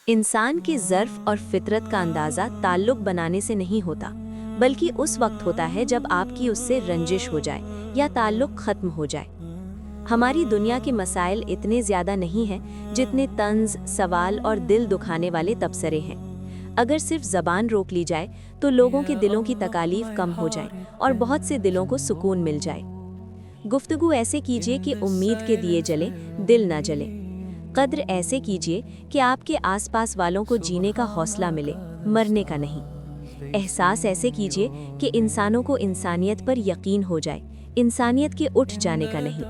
इंसान की ज़र्फ़ और फितरत का अंदाज़ा ताल्लुक़ बनाने से नहीं होता, बल्कि उस वक्त होता है जब आपकी उससे रंजिश हो जाए या ताल्लुक़ ख़त्म हो जाए। हमारी दुनिया के मसाइल इतने ज़्यादा नहीं हैं जितने तंज़, सवाल और दिल दुखाने वाले तबसरे हैं। अगर सिर्फ ज़बान रोक ली जाए तो लोगों के दिलों की तकालीफ कम हो जाए और बहुत से दिलों को सुकून मिल जाए। गुफ्तगू ऐसे कीजिए कि उम्मीद के दिए जलें, दिल ना जले। कद्र ऐसे कीजिए कि आपके आसपास वालों को जीने का हौसला मिले, मरने का नहीं। एहसास ऐसे कीजिए कि इंसानों को इंसानियत पर यकीन हो जाए, इंसानियत के उठ जाने का नहीं।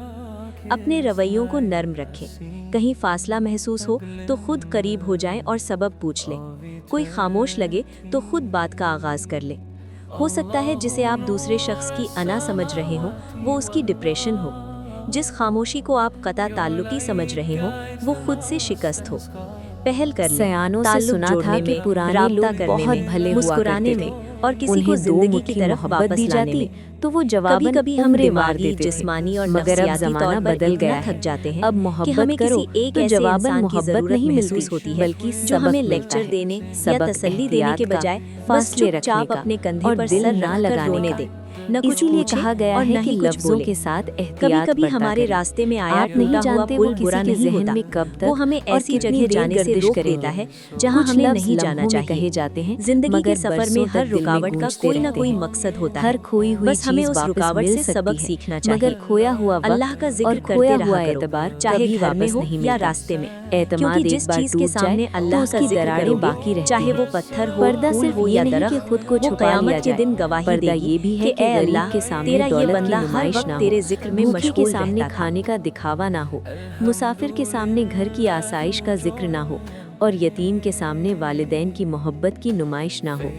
अपने रवैयों को नर्म रखें। कहीं फासला महसूस हो तो खुद करीब हो जाएं और सबब पूछ लें। कोई खामोश लगे तो खुद बात का आगाज़ कर लें। हो सकता है जिसे आप दूसरे शख्स की अना समझ रहे हो वो उसकी डिप्रेशन हो। जिस खामोशी को आप कता ताल्लुकी समझ रहे हो वो खुद से शिकस्त हो। पहल कर लें। सयानों से ताल्लुक सुना था जोड़ने कि में, पुराने राब्ता लोग करने बहुत में, भले हुआ मुस्कुराने करते थे। में और किसी उन्हें को दो जिंदगी की मुट्ठी तरफ मोहब्बत वापस दी लाने जाती में। तो वो जवाबन कभी-कभी हम उम्रें मार दिमागी, देते थे। जिस्मानी और मगर अब नफ्सियाती जमाना तौर पर बदल गया इतना है। थक जाते हैं अब कि मोहब्बत हमें करो किसी एक तो ऐसे जवाबन इंसान की मोहब्बत ज़रूरत नहीं महसूस मिलती, होती है बल्कि जो सबक हमें मिलता लेक्चर है। देने या सबक तसल्ली देने के एहतियात का, बजाय बस फासले चुपचाप रखने का अपने कंधे और पर दिल सर ना रखकर लगाने रोने का। दे। न कुछ इसीलिए पूछे कहा गया और है न कि ही कुछ लफ्ज़ों बोले। के साथ एहतियात कभी-कभी बरता हमारे करें। रास्ते में आया आप नहीं टूटा हुआ जानते पुल वो किसी बुरा के नहीं ज़हन होता, में कब तक वो हमें और ऐसी कितनी जगह देर जाने से गर्दिश रोक करेंगे। देता है जहां कुछ हमें लफ्ज़ नहीं जाना लम्हों में चाहिए। कहे जाते हैं, जिंदगी के मगर सफर में बरसों हर तक दिल में रुकावट का गूंजते कोई ना रहते कोई हैं। मकसद होता हर है। खोई हुई बस हमें चीज़ उस वापस रुकावट मिल से सकती सबक है, सीखना मगर चाहिए। खोया हुआ अल्लाह वक्त का और जिक्र खोया करते हुआ रहा करो, एतबार चाहे कभी घर में वापस हो नहीं या मिलता। रास्ते में। एतमाद क्योंकि एक जिस बार चीज के टूट जाए सामने तो अल्लाह का उसकी जिक्र दरारें करोगे, बाकी रहती चाहे हैं। वो पत्थर हो, पर्दा फूल सिर्फ हो ये या नहीं कि दरख्त, खुद को वो छुपा लिया कयामत के जाए, दिन गवाही पर्दा देगी ये भी है कि कि ए गरीब अल्लाह, के सामने तेरा ये दौलत की बंदा हर नुमाइश वक्त ना हो, तेरे जिक्र में भूखे के मशगूल सामने रहता था। खाने का दिखावा ना हो, मुसाफिर के सामने घर की आसाइश का जिक्र ना हो और यतीम के सामने वालिदैन की मोहब्बत की नुमाइश ना हो।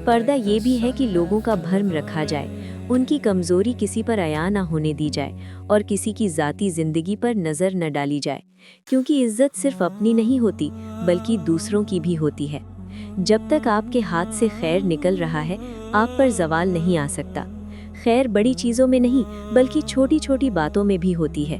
पर्दा ये भी है कि लोगों का भर्म रखा जाए, उनकी कमज़ोरी किसी पर अया ना होने दी जाए और किसी की ज़ाती ज़िंदगी पर नज़र न डाली जाए, क्योंकि इज़्ज़त सिर्फ अपनी नहीं होती बल्कि दूसरों की भी होती है। जब तक आपके हाथ से खैर निकल रहा है, आप पर ज़वाल नहीं आ सकता। खैर बड़ी चीज़ों में नहीं बल्कि छोटी छोटी बातों में भी होती है।